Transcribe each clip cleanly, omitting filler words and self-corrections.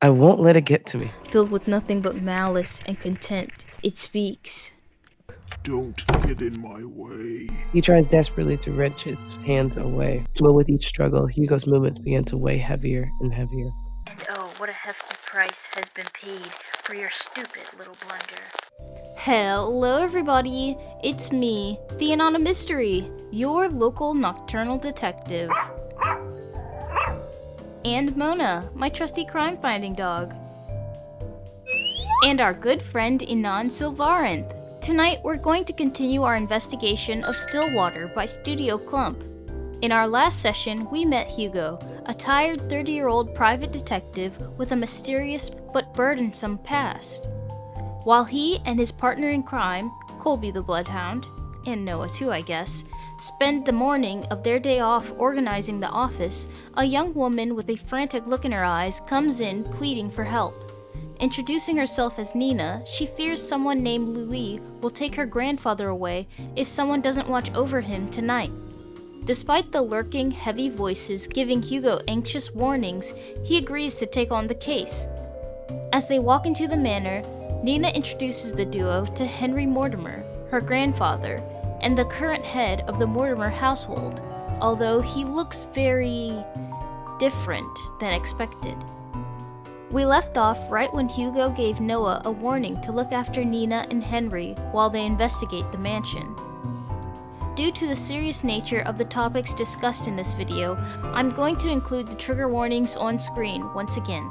I won't let it get to me. Filled with nothing but malice and contempt, it speaks. Don't get in my way. He tries desperately to wrench its hands away, but with each struggle, Hugo's movements begin to weigh heavier and heavier. And oh, what a hefty price has been paid for your stupid little blunder. Hello everybody, it's me, the Anonymous Mystery, your local nocturnal detective. And Mona, my trusty crime-finding dog. And our good friend Inan Silvarinth. Tonight we're going to continue our investigation of Stillwater by Studio Clump. In our last session, we met Hugo, a tired 30-year-old private detective with a mysterious but burdensome past. While he and his partner in crime, Colby the Bloodhound, and Noah too I guess, spend the morning of their day off organizing the office, a young woman with a frantic look in her eyes comes in pleading for help. Introducing herself as Nina, she fears someone named Louis will take her grandfather away if someone doesn't watch over him tonight. Despite the lurking, heavy voices giving Hugo anxious warnings, he agrees to take on the case. As they walk into the manor, Nina introduces the duo to Henry Mortimer, her grandfather, and the current head of the Mortimer household, although he looks very different than expected. We left off right when Hugo gave Noah a warning to look after Nina and Henry while they investigate the mansion. Due to the serious nature of the topics discussed in this video, I'm going to include the trigger warnings on screen once again.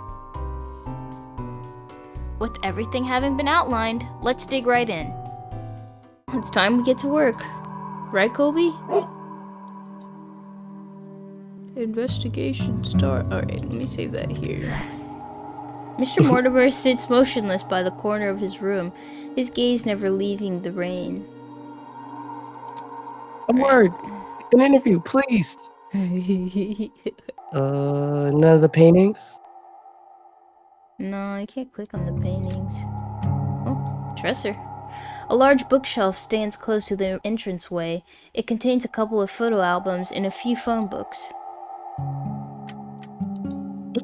With everything having been outlined, let's dig right in. It's time we get to work. Right, Colby? Investigation start. Alright, let me save that here. Mr. Mortimer sits motionless by the corner of his room, his gaze never leaving the rain. A word! An interview, please! None of the paintings? No, I can't click on the paintings. Oh, dresser. A large bookshelf stands close to the entranceway. It contains a couple of photo albums and a few phone books.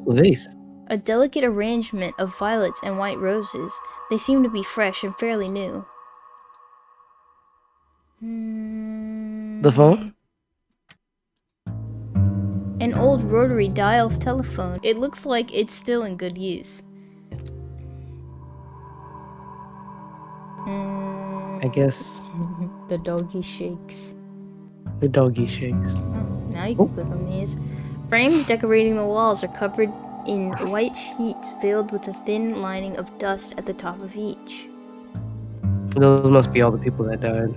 What are these? A delicate arrangement of violets and white roses. They seem to be fresh and fairly new. The phone? An old rotary dial telephone. It looks like it's still in good use. I guess The doggy shakes. the doggy shakes. Oh, now you can click on these. Frames decorating the walls are covered in white sheets veiled with a thin lining of dust at the top of each. Those must be all the people that died.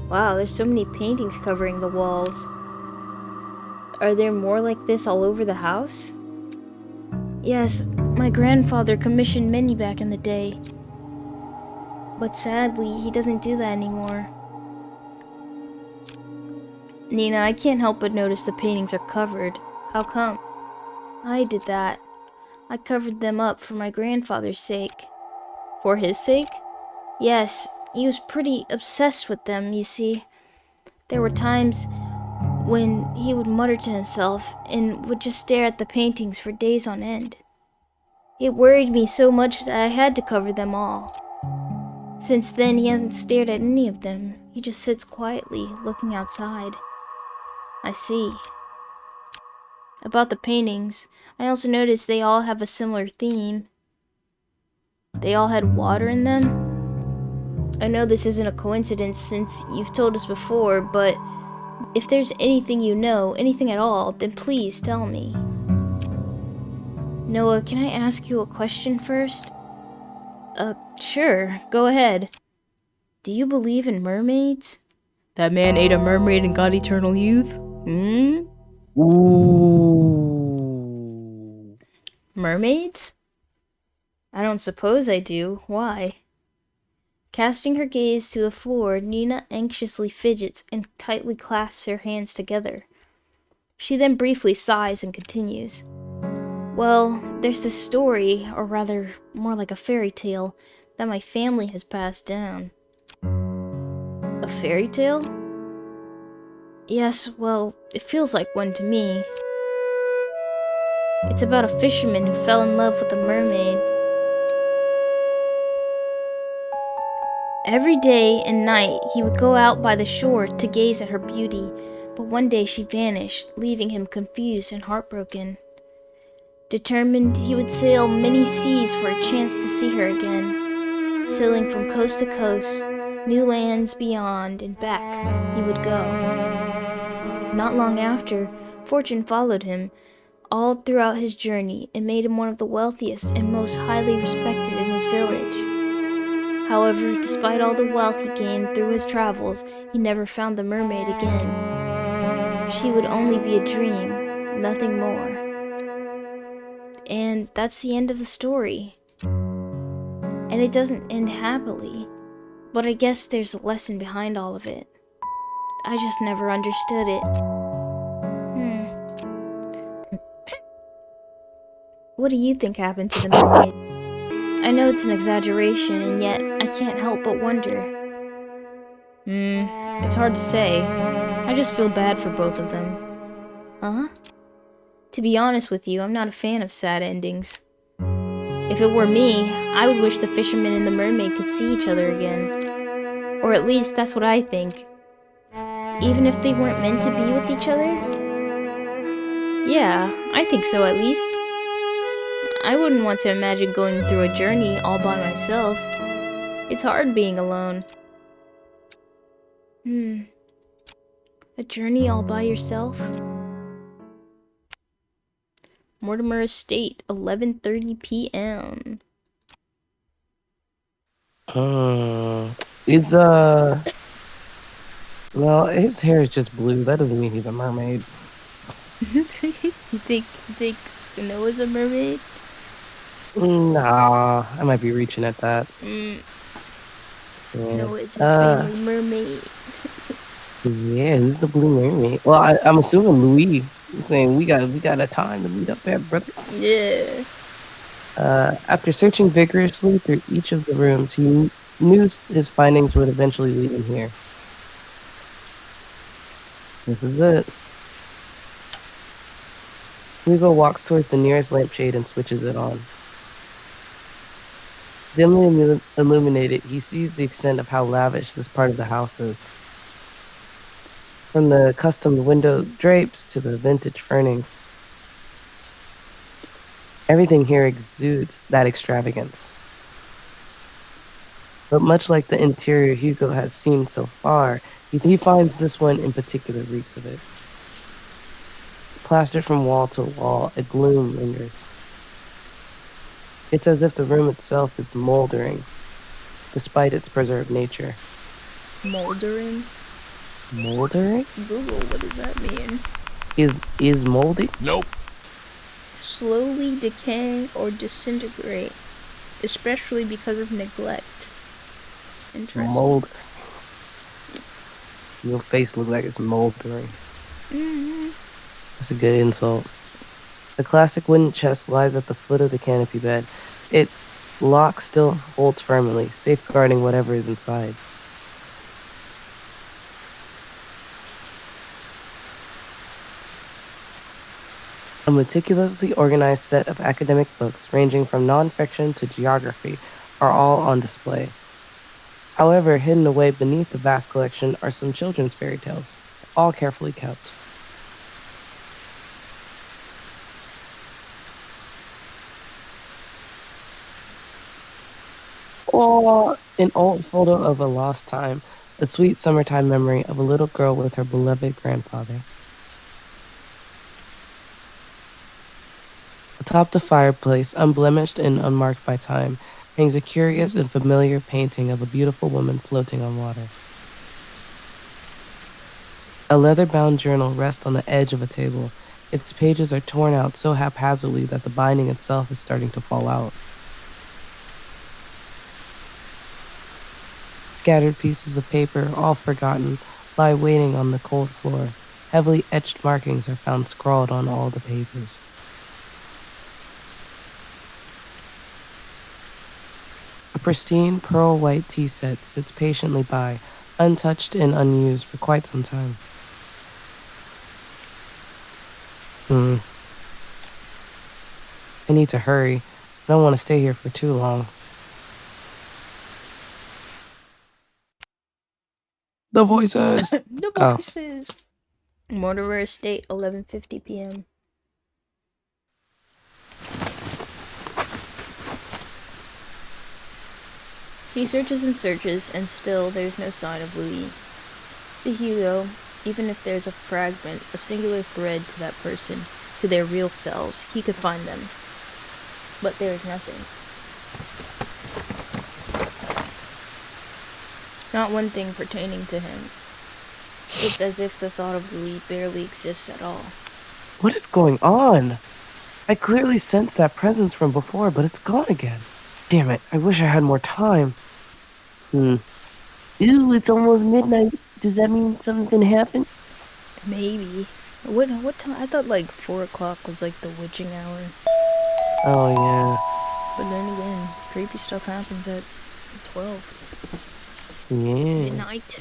Wow, there's so many paintings covering the walls. Are there more like this all over the house? Yes, my grandfather commissioned many back in the day. But sadly, he doesn't do that anymore. Nina, I can't help but notice the paintings are covered. How come? I did that. I covered them up for my grandfather's sake. For his sake? Yes, he was pretty obsessed with them, you see. There were times when he would mutter to himself and would just stare at the paintings for days on end. It worried me so much that I had to cover them all. Since then, he hasn't stared at any of them. He just sits quietly, looking outside. I see. About the paintings, I also noticed they all have a similar theme. They all had water in them. I know this isn't a coincidence since you've told us before, but if there's anything you know, anything at all, then please tell me. Noah, can I ask you a question first? Sure, go ahead. Do you believe in mermaids? That man ate a mermaid and got eternal youth? Ooh. Mermaids? I don't suppose I do. Why? Casting her gaze to the floor, Nina anxiously fidgets and tightly clasps her hands together. She then briefly sighs and continues. Well, there's this story, or rather, more like a fairy tale, that my family has passed down. A fairy tale? Yes, well, it feels like one to me. It's about a fisherman who fell in love with a mermaid. Every day and night he would go out by the shore to gaze at her beauty, but one day she vanished, leaving him confused and heartbroken. Determined, he would sail many seas for a chance to see her again. Sailing from coast to coast, new lands beyond and back, he would go. Not long after, fortune followed him all throughout his journey and made him one of the wealthiest and most highly respected in his village. However, despite all the wealth he gained through his travels, he never found the mermaid again. She would only be a dream, nothing more. And that's the end of the story. And it doesn't end happily, but I guess there's a lesson behind all of it. I just never understood it. What do you think happened to the mermaid? I know it's an exaggeration, and yet I can't help but wonder. It's hard to say. I just feel bad for both of them. Huh? To be honest with you, I'm not a fan of sad endings. If it were me, I would wish the fisherman and the mermaid could see each other again. Or at least that's what I think. Even if they weren't meant to be with each other? Yeah, I think so at least. I wouldn't want to imagine going through a journey all by myself. It's hard being alone. A journey all by yourself? Mortimer Estate, 11:30 p.m. It's well, his hair is just blue. That doesn't mean he's a mermaid. You think Noah's a mermaid? Nah, I might be reaching at that. Yeah. Yeah. Noah's his family mermaid. Yeah, who's the blue mermaid? Well, I'm assuming Louis. I'm saying we got a time to meet up there, brother. Yeah. After searching vigorously through each of the rooms, he knew his findings would eventually lead him here. This is it. Hugo walks towards the nearest lampshade and switches it on. Dimly illuminated, he sees the extent of how lavish this part of the house is. From the custom window drapes to the vintage furnishings. Everything here exudes that extravagance. But much like the interior Hugo has seen so far, he finds this one in particular reeks of it. Plastered from wall to wall, a gloom lingers. It's as if the room itself is moldering, despite its preserved nature. Moldering? Moldering? Google, what does that mean? Is moldy? Nope. Slowly decay or disintegrate, especially because of neglect. Interesting. Mold. Your face looks like it's moldering. That's a good insult. The classic wooden chest lies at the foot of the canopy bed. Its lock still holds firmly, safeguarding whatever is inside. A meticulously organized set of academic books, ranging from non-fiction to geography, are all on display. However, hidden away beneath the vast collection are some children's fairy tales, all carefully kept. Or an old photo of a lost time, a sweet summertime memory of a little girl with her beloved grandfather. Atop the fireplace, unblemished and unmarked by time, hangs a curious and familiar painting of a beautiful woman floating on water. A leather-bound journal rests on the edge of a table. Its pages are torn out so haphazardly that the binding itself is starting to fall out. Scattered pieces of paper, all forgotten, lie waiting on the cold floor. Heavily etched markings are found scrawled on all the papers. A pristine pearl-white tea set sits patiently by, untouched and unused for quite some time. I need to hurry. I don't want to stay here for too long. The voices! The Oh, voices. Mortimer Estate, 11:50 p.m. He searches and searches, and still there's no sign of Louis. To Hugo, even if there's a fragment, a singular thread to that person, to their real selves, he could find them. But there is nothing. Not one thing pertaining to him. It's as if the thought of Louis barely exists at all. what is going on? I clearly sensed that presence from before, but it's gone again. Damn it, I wish I had more time. Ooh, it's almost midnight. Does that mean something's gonna happen? Maybe. What time? I thought like 4 o'clock was like the witching hour. Oh, yeah. But then again, creepy stuff happens at 12. Yeah. Midnight.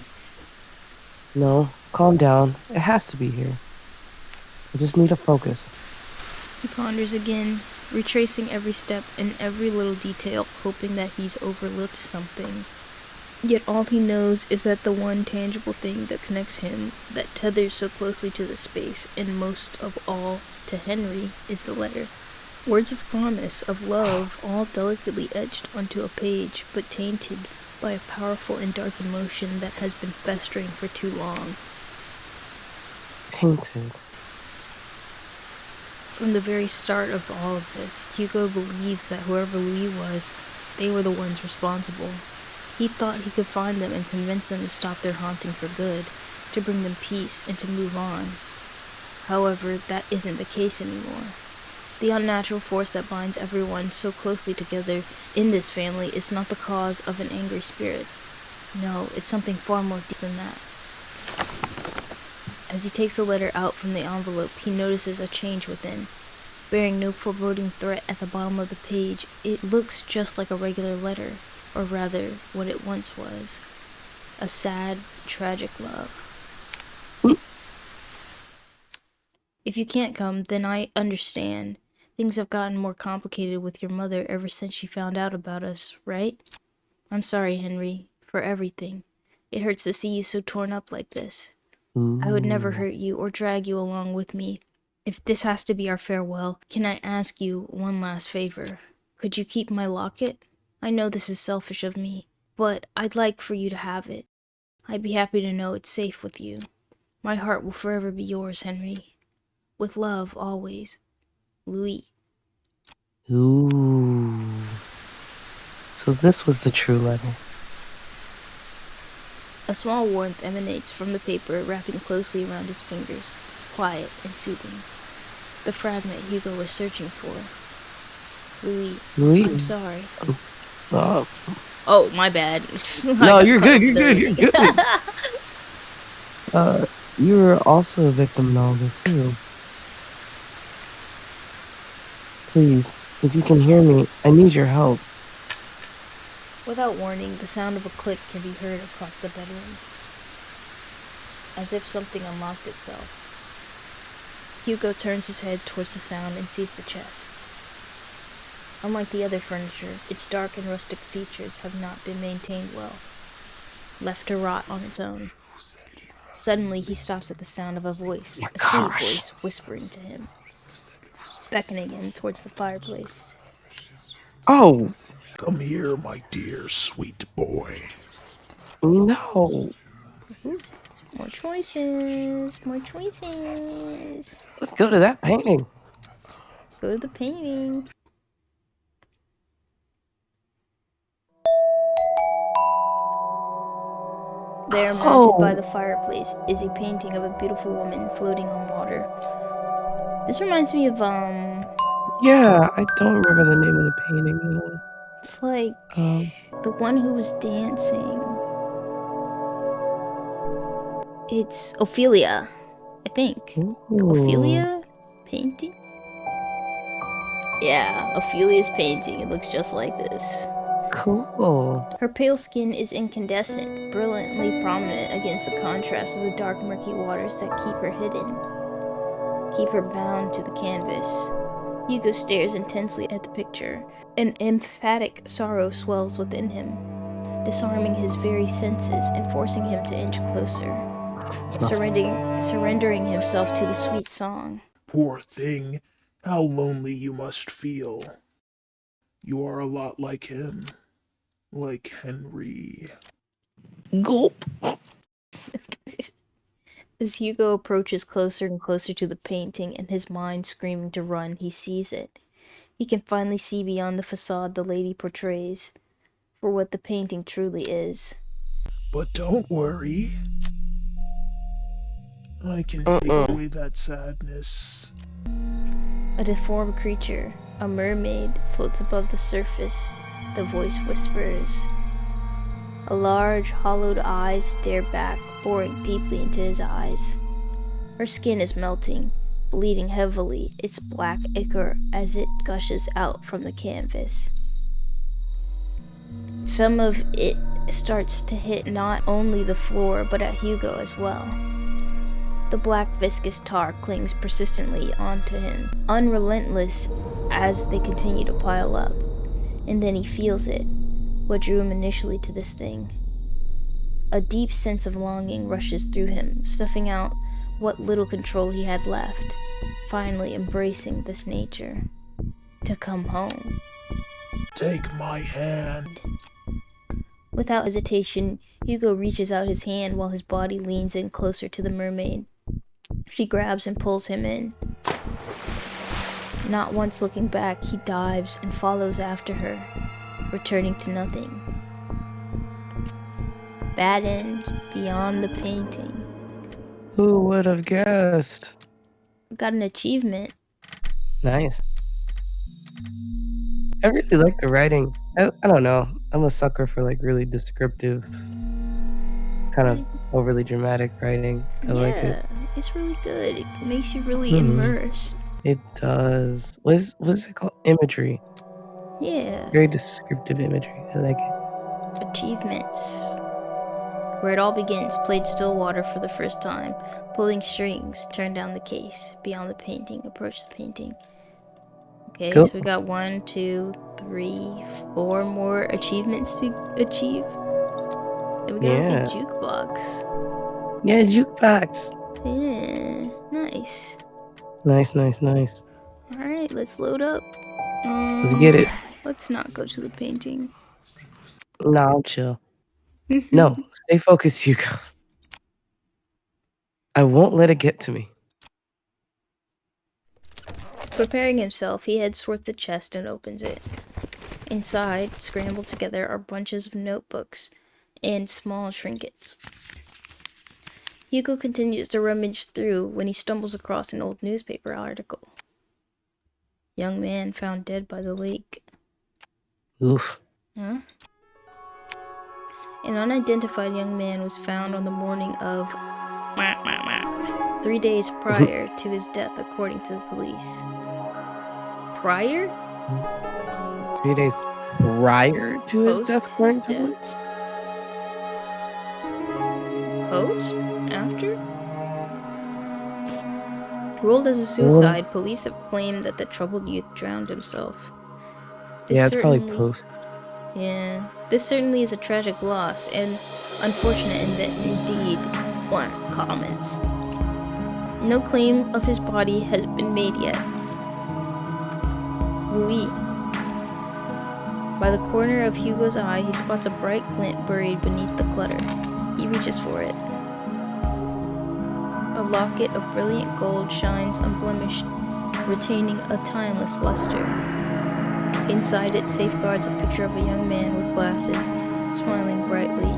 No, calm down. It has to be here. I just need to focus. He ponders again, retracing every step and every little detail, hoping that he's overlooked something. Yet all he knows is that the one tangible thing that connects him, that tethers so closely to the space, and most of all to Henry, is the letter. Words of promise, of love, all delicately etched onto a page, but tainted by a powerful and dark emotion that has been festering for too long. Tainted. From the very start of all of this, Hugo believed that whoever Louis was, they were the ones responsible. He thought he could find them and convince them to stop their haunting for good, to bring them peace and to move on. However, that isn't the case anymore. The unnatural force that binds everyone so closely together in this family is not the cause of an angry spirit. No, it's something far more deep than that. As he takes the letter out from the envelope, he notices a change within. Bearing no foreboding threat at the bottom of the page, it looks just like a regular letter, or rather, what it once was. A sad, tragic love. If you can't come, then I understand. Things have gotten more complicated with your mother ever since she found out about us, right? I'm sorry, Henry, for everything. It hurts to see you so torn up like this. I would never hurt you or drag you along with me. If this has to be our farewell, can I ask you one last favor? Could you keep my locket? I know this is selfish of me, but I'd like for you to have it. I'd be happy to know it's safe with you. My heart will forever be yours, Henry. With love, always. Louis. Ooh. So this was the true letter. A small warmth emanates from the paper, wrapping closely around his fingers, quiet and soothing. The fragment Hugo was searching for. Louis. I'm sorry. Oh, my bad. No, you're good, you're good. You're also a victim in all this too. Please, if you can hear me, I need your help. Without warning, the sound of a click can be heard across the bedroom, as if something unlocked itself. Hugo turns his head towards the sound and sees the chest. Unlike the other furniture, its dark and rustic features have not been maintained well, left to rot on its own. Suddenly, he stops at the sound of a voice, a sweet voice whispering to him, beckoning him towards the fireplace. Oh! Come here, my dear sweet boy. No! More choices, more choices. Let's go to that painting. Go to the painting. There, mounted by the fireplace, is a painting of a beautiful woman floating on water. This reminds me of, Yeah, I don't remember the name of the painting though. It's like the one who was dancing. It's Ophelia, I think. Ooh. Ophelia painting? Yeah, Ophelia's painting. It looks just like this. Cool. Her pale skin is incandescent, brilliantly prominent against the contrast of the dark, murky waters that keep her hidden, keep her bound to the canvas. Hugo stares intensely at the picture. An emphatic sorrow swells within him, disarming his very senses and forcing him to inch closer, surrendering himself to the sweet song. Poor thing, how lonely you must feel. You are a lot like him. Like Henry. Gulp. As Hugo approaches closer and closer to the painting and his mind screaming to run, he sees it. He can finally see beyond the facade the lady portrays, for what the painting truly is. But don't worry. I can take away that sadness. A deformed creature, a mermaid, floats above the surface. The voice whispers. A large, hollowed eyes stare back, boring deeply into his eyes. Her skin is melting, bleeding heavily, its black ichor as it gushes out from the canvas. Some of it starts to hit not only the floor, but at Hugo as well. The black viscous tar clings persistently onto him, unrelentless as they continue to pile up. And then he feels it, what drew him initially to this thing. A deep sense of longing rushes through him, snuffing out what little control he had left, finally embracing this nature. To come home. Take my hand. Without hesitation, Hugo reaches out his hand while his body leans in closer to the mermaid. She grabs and pulls him in. Not once looking back, he dives and follows after her, returning to nothing. Bad end beyond the painting. Who would have guessed? Got an achievement. Nice. I really like the writing. I don't know. I'm a sucker for like really descriptive, kind of overly dramatic writing. I like it. It's really good. It makes you really immersed. It does. What's it called? Imagery. Yeah. Very descriptive imagery. I like it. Achievements. Where it all begins, played Stillwater for the first time, pulling strings, turn down the case, beyond the painting, approach the painting. Okay, cool. So we got 1, 2, 3, 4 more achievements to achieve. And we got a jukebox. Yeah, jukebox. Yeah, nice. Nice. Alright, let's load up. Let's get it. Let's not go to the painting. No, I'll chill. No, stay focused, Hugo. I won't let it get to me. Preparing himself, he heads towards the chest and opens it. Inside, scrambled together, are bunches of notebooks and small trinkets. Hugo continues to rummage through when he stumbles across an old newspaper article. Young man found dead by the lake. Oof. Huh? An unidentified young man was found on the morning of 3 days prior to his death, according to the police. Prior? 3 days prior to his death, according to the police? Post? After? Ruled as a suicide, police have claimed that the troubled youth drowned himself. It's probably post. Yeah, this certainly is a tragic loss, and unfortunate in that indeed one comments. No claim of his body has been made yet. Louis. By the corner of Hugo's eye, he spots a bright glint buried beneath the clutter. He reaches for it. A locket of brilliant gold shines unblemished, retaining a timeless luster. Inside it safeguards a picture of a young man with glasses, smiling brightly.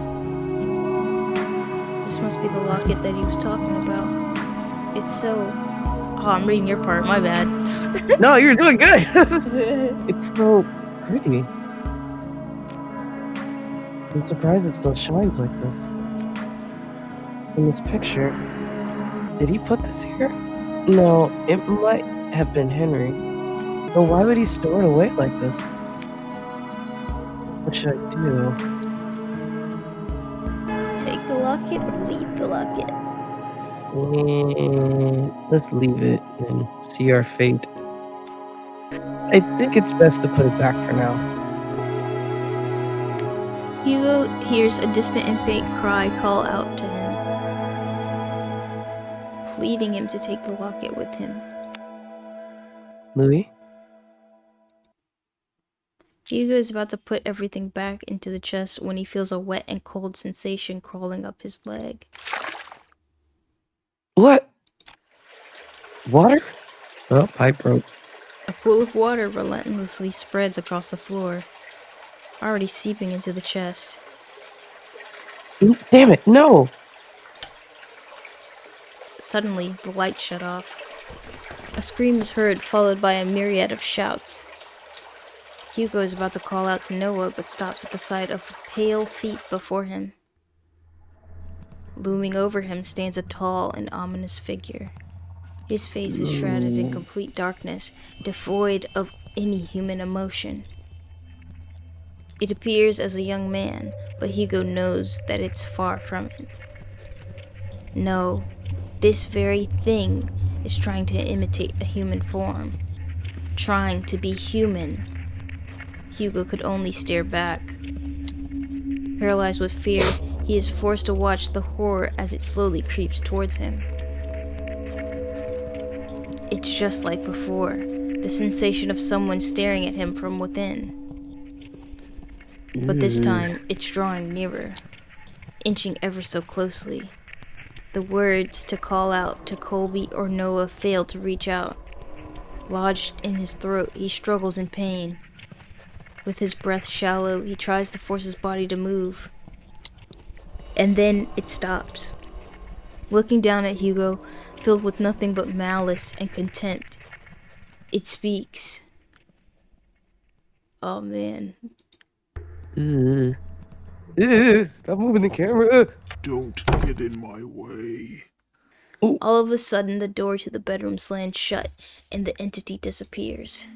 This must be the locket that he was talking about. It's so... Oh, I'm reading your part, my bad. No, you're doing good! It's so pretty. I'm surprised it still shines like this. In this picture... Did he put this here? No, it might have been Henry. But why would he store it away like this? What should I do? Take the locket or leave the locket? Let's leave it and see our fate. I think it's best to put it back for now. Hugo hears a distant and faint cry call out to him, pleading him to take the locket with him. Louis? Hugo is about to put everything back into the chest when he feels a wet and cold sensation crawling up his leg. What? Water? Oh, pipe broke. A pool of water relentlessly spreads across the floor, already seeping into the chest. Damn it, no! Suddenly, the light shut off. A scream is heard, followed by a myriad of shouts. Hugo is about to call out to Noah, but stops at the sight of pale feet before him. Looming over him stands a tall and ominous figure. His face is shrouded in complete darkness, devoid of any human emotion. It appears as a young man, but Hugo knows that it's far from it. No, this very thing is trying to imitate a human form. Trying to be human. Hugo could only stare back. Paralyzed with fear, he is forced to watch the horror as it slowly creeps towards him. It's just like before, the sensation of someone staring at him from within. But this time, it's drawing nearer, inching ever so closely. The words to call out to Colby or Noah fail to reach out. Lodged in his throat, he struggles in pain. With his breath shallow, he tries to force his body to move. And then it stops. Looking down at Hugo, filled with nothing but malice and contempt, it speaks. Oh man. Stop moving the camera. Don't get in my way. All of a sudden, the door to the bedroom slams shut, and the entity disappears.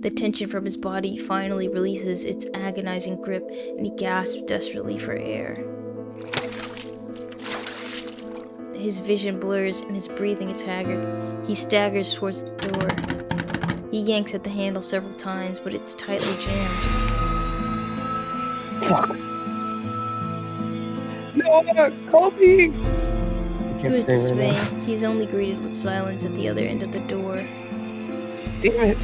The tension from his body finally releases its agonizing grip, and he gasps desperately for air. His vision blurs, and his breathing is haggard. He staggers towards the door. He yanks at the handle several times, but it's tightly jammed. Fuck. No, Colby! To his dismay, he's only greeted with silence at the other end of the door. Damn it.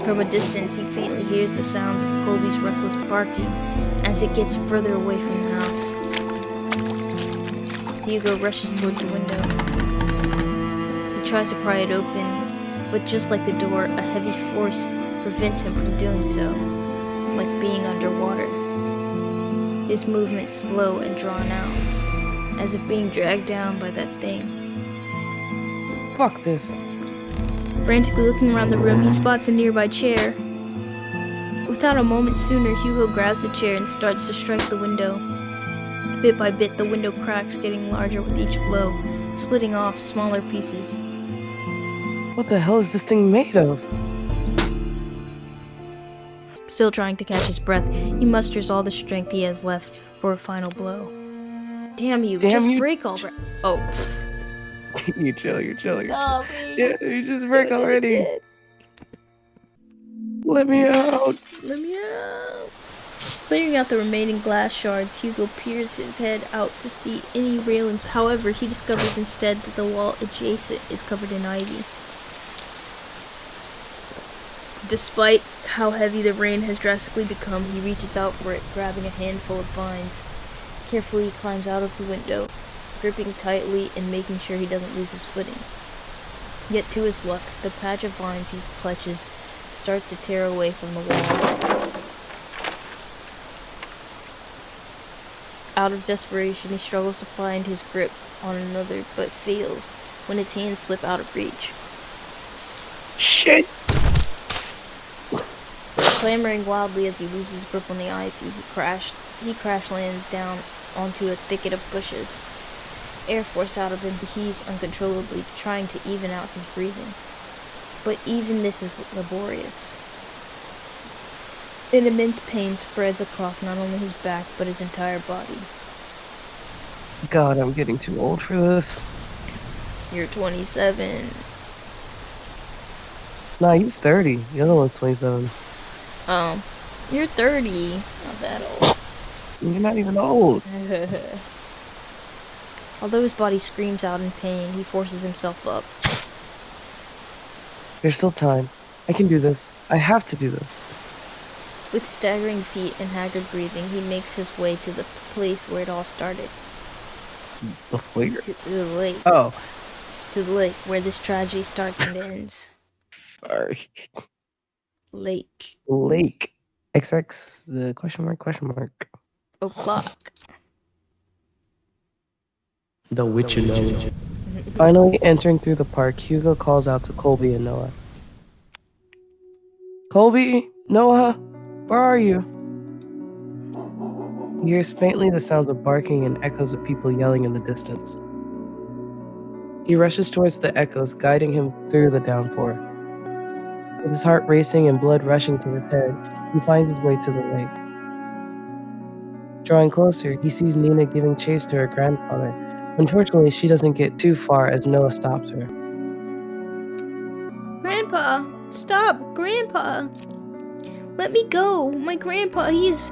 From a distance, he faintly hears the sounds of Colby's restless barking as it gets further away from the house. Hugo rushes towards the window. He tries to pry it open, but just like the door, a heavy force prevents him from doing so, like being underwater. His movement slow and drawn out, as if being dragged down by that thing. Fuck this. Frantically looking around the room, he spots a nearby chair. Without a moment sooner, Hugo grabs the chair and starts to strike the window. Bit by bit, the window cracks, getting larger with each blow, splitting off smaller pieces. What the hell is this thing made of? Still trying to catch his breath, he musters all the strength he has left for a final blow. Damn you, just break all right. Oh, pfft. You chill. No, Yeah, you just break already. Let me out. Clearing out the remaining glass shards, Hugo peers his head out to see any railings. However, he discovers instead that the wall adjacent is covered in ivy. Despite how heavy the rain has drastically become, he reaches out for it, grabbing a handful of vines. Carefully, he climbs out of the window, gripping tightly and making sure he doesn't lose his footing. Yet to his luck, the patch of vines he clutches start to tear away from the wall. Out of desperation, he struggles to find his grip on another, but fails when his hands slip out of reach. Shit! Clamoring wildly as he loses grip on the ivy, he crash lands down onto a thicket of bushes. Air forced out of him, he heaves uncontrollably, trying to even out his breathing. But even this is laborious. An immense pain spreads across not only his back, but his entire body. God, I'm getting too old for this. You're 27. Nah, he's 30. The other one's 27. You're 30. Not that old. You're not even old. Although his body screams out in pain, he forces himself up. There's still time. I can do this. I have to do this. With staggering feet and haggard breathing, he makes his way to the place where it all started. Where? To the lake. Oh, To the lake where this tragedy starts and ends. sorry. Lake. Lake. XX, the question mark, question mark. O'clock. The witch you know. Finally entering through the park, Hugo calls out to Colby and Noah. Colby, Noah, where are you? He hears faintly the sounds of barking and echoes of people yelling in the distance. He rushes towards the echoes, guiding him through the downpour. With his heart racing and blood rushing to his head, he finds his way to the lake. Drawing closer, he sees Nina giving chase to her grandfather. Unfortunately, she doesn't get too far as Noah stops her. Grandpa! Stop! Grandpa! Let me go! My grandpa, he's...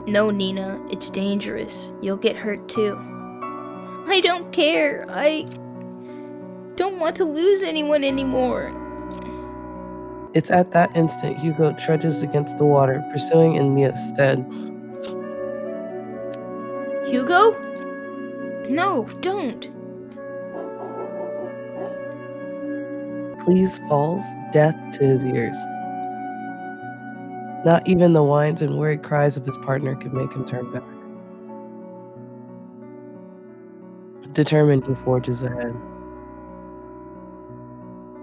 No, Nina, it's dangerous. You'll get hurt too. I don't care. I don't want to lose anyone anymore. It's at that instant Hugo trudges against the water, pursuing in Nia's stead. Hugo? No, don't. Please falls death to his ears. Not even the whines and worried cries of his partner could make him turn back. Determined, he forges ahead.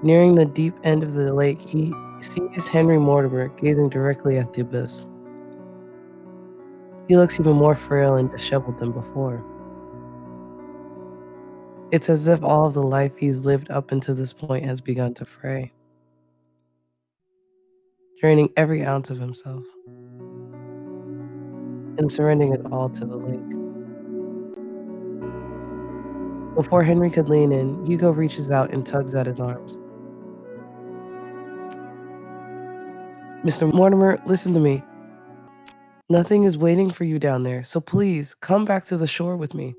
Nearing the deep end of the lake, he sees Henry Mortimer gazing directly at the abyss. He looks even more frail and disheveled than before. It's as if all of the life he's lived up until this point has begun to fray, draining every ounce of himself and surrendering it all to the lake. Before Henry could lean in, Hugo reaches out and tugs at his arms. Mr. Mortimer, listen to me. Nothing is waiting for you down there, so please come back to the shore with me.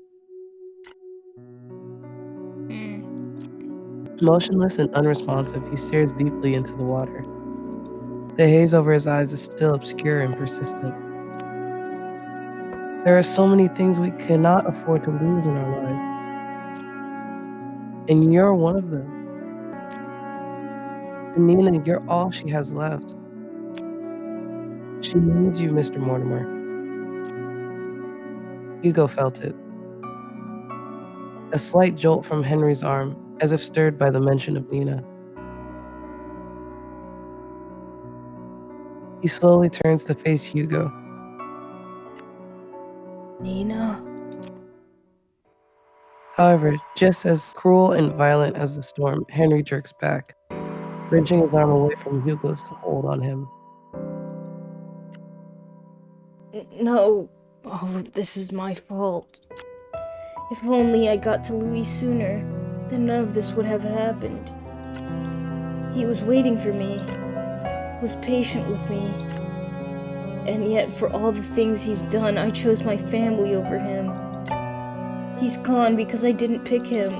Motionless and unresponsive, he stares deeply into the water. The haze over his eyes is still obscure and persistent. There are so many things we cannot afford to lose in our lives. And you're one of them. To Nina, you're all she has left. She needs you, Mr. Mortimer. Hugo felt it. A slight jolt from Henry's arm, as if stirred by the mention of Nina. He slowly turns to face Hugo. Nina? However, just as cruel and violent as the storm, Henry jerks back, wrenching his arm away from Hugo's hold on him. No, all of this is my fault. If only I got to Louis sooner, then none of this would have happened. He was waiting for me, was patient with me, and yet for all the things he's done, I chose my family over him. He's gone because I didn't pick him.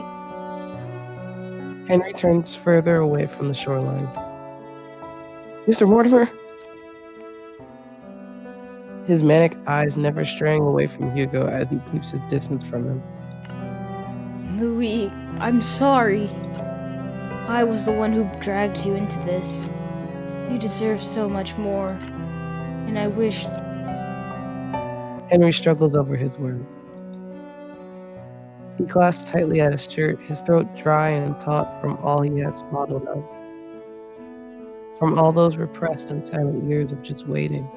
Henry turns further away from the shoreline. Mr. Mortimer? His manic eyes never straying away from Hugo as he keeps his distance from him. Louis, I'm sorry. I was the one who dragged you into this. You deserve so much more. And I wish... Henry struggles over his words. He clasps tightly at his shirt, his throat dry and taut from all he has bottled up. From all those repressed and silent years of just waiting.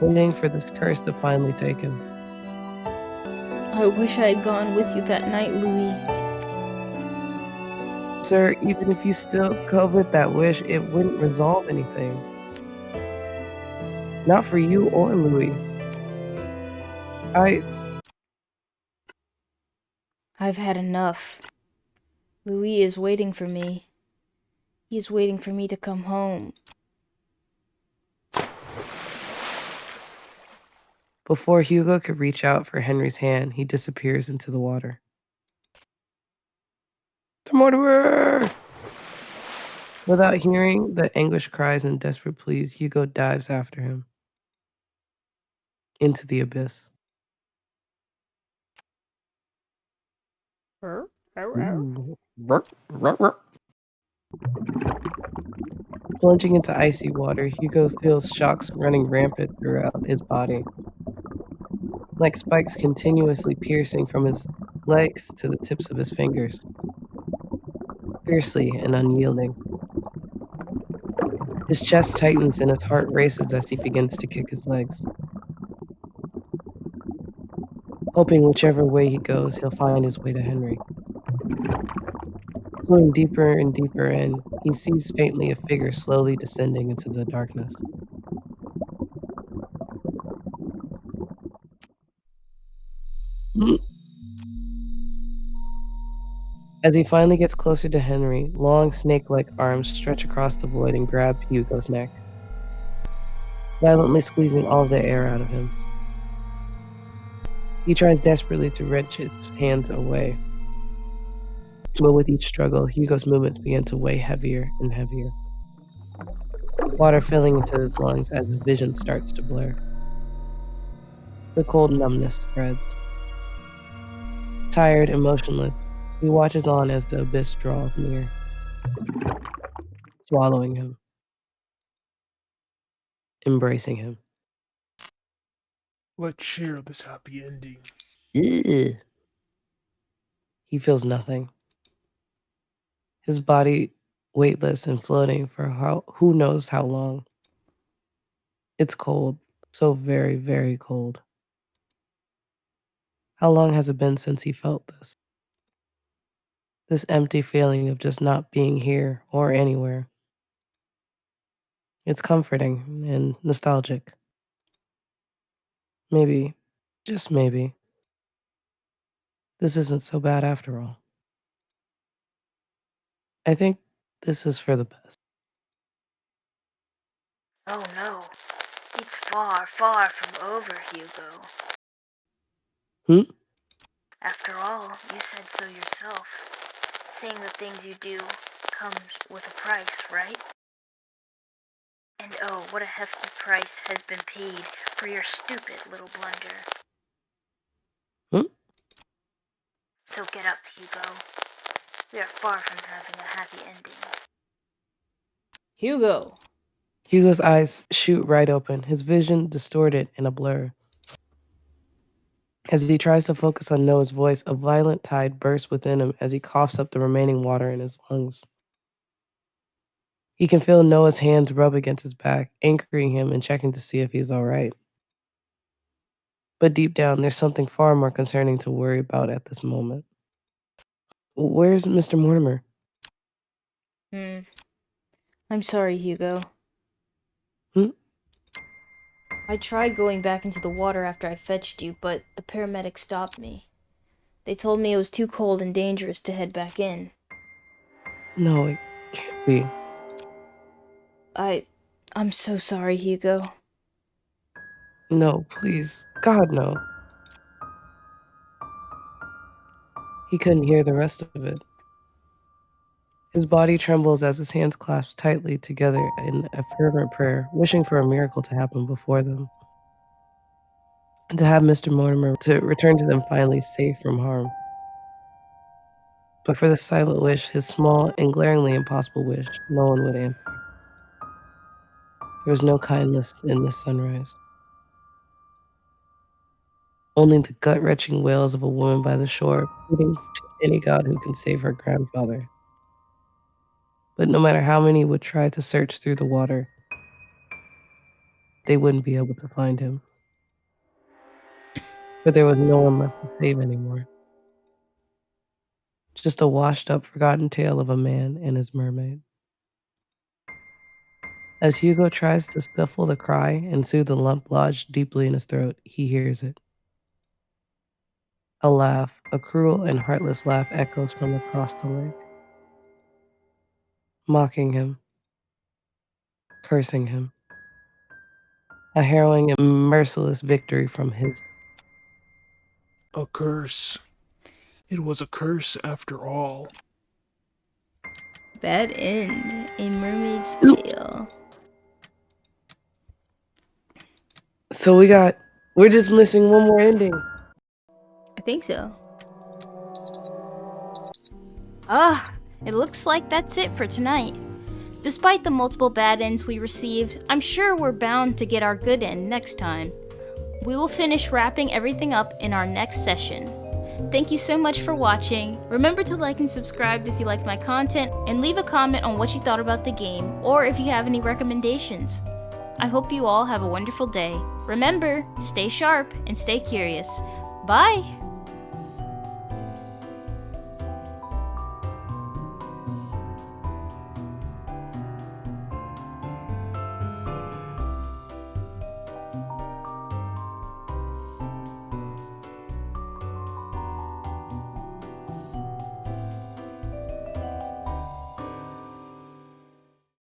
Waiting for this curse to finally take him. I wish I had gone with you that night, Louis. Sir, even if you still covet that wish, it wouldn't resolve anything. Not for you or Louis. I've had enough. Louis is waiting for me. He is waiting for me to come home. Before Hugo could reach out for Henry's hand, he disappears into the water. The Mortimer! Without hearing the anguished cries and desperate pleas, Hugo dives after him into the abyss. Ooh. Plunging into icy water, Hugo feels shocks running rampant throughout his body, like spikes continuously piercing from his legs to the tips of his fingers, fiercely and unyielding. His chest tightens and his heart races as he begins to kick his legs, hoping whichever way he goes, he'll find his way to Henry. Swimming deeper and deeper in, he sees faintly a figure slowly descending into the darkness. As he finally gets closer to Henry, long snake-like arms stretch across the void and grab Hugo's neck, violently squeezing all the air out of him. He tries desperately to wrench his hands away, but with each struggle, Hugo's movements begin to weigh heavier and heavier, water filling into his lungs as his vision starts to blur. The cold numbness spreads. Tired and motionless, he watches on as the abyss draws near, swallowing him, embracing him. Let's share this happy ending. Ugh. He feels nothing. His body weightless and floating for who knows how long. It's cold, so very, very cold. How long has it been since he felt this? This empty feeling of just not being here or anywhere. It's comforting and nostalgic. Maybe, just maybe, this isn't so bad after all. I think this is for the best. Oh no, it's far, far from over, Hugo. Hmm? After all, you said so yourself. Saying the things you do comes with a price, right? And oh, what a hefty price has been paid for your stupid little blunder. Hmm? So get up, Hugo. We are far from having a happy ending. Hugo! Hugo's eyes shoot right open, his vision distorted in a blur. As he tries to focus on Noah's voice, a violent tide bursts within him as he coughs up the remaining water in his lungs. He can feel Noah's hands rub against his back, anchoring him and checking to see if he's all right. But deep down, there's something far more concerning to worry about at this moment. Where's Mr. Mortimer? I'm sorry, Hugo. Hmm? I tried going back into the water after I fetched you, but the paramedics stopped me. They told me it was too cold and dangerous to head back in. No, it can't be. I'm so sorry, Hugo. No, please. God, no. He couldn't hear the rest of it. His body trembles as his hands clasp tightly together in a fervent prayer, wishing for a miracle to happen before them, and to have Mr. Mortimer to return to them finally safe from harm. But for this silent wish, his small and glaringly impossible wish, no one would answer. There was no kindness in this sunrise. Only the gut-wrenching wails of a woman by the shore, pleading to any god who can save her grandfather. But no matter how many would try to search through the water, they wouldn't be able to find him. For there was no one left to save anymore. Just a washed-up, forgotten tale of a man and his mermaid. As Hugo tries to stifle the cry and soothe the lump lodged deeply in his throat, he hears it. A laugh, a cruel and heartless laugh echoes from across the lake. mocking him, cursing him. A harrowing and merciless victory from his. A curse. It was a curse after all. Bad end. A Mermaid's Oop. Tale. So we're just missing one more ending. I think so. Ah, it looks like that's it for tonight. Despite the multiple bad ends we received, I'm sure we're bound to get our good end next time. We will finish wrapping everything up in our next session. Thank you so much for watching. Remember to like and subscribe if you liked my content, and leave a comment on what you thought about the game, or if you have any recommendations. I hope you all have a wonderful day. Remember, stay sharp and stay curious. Bye!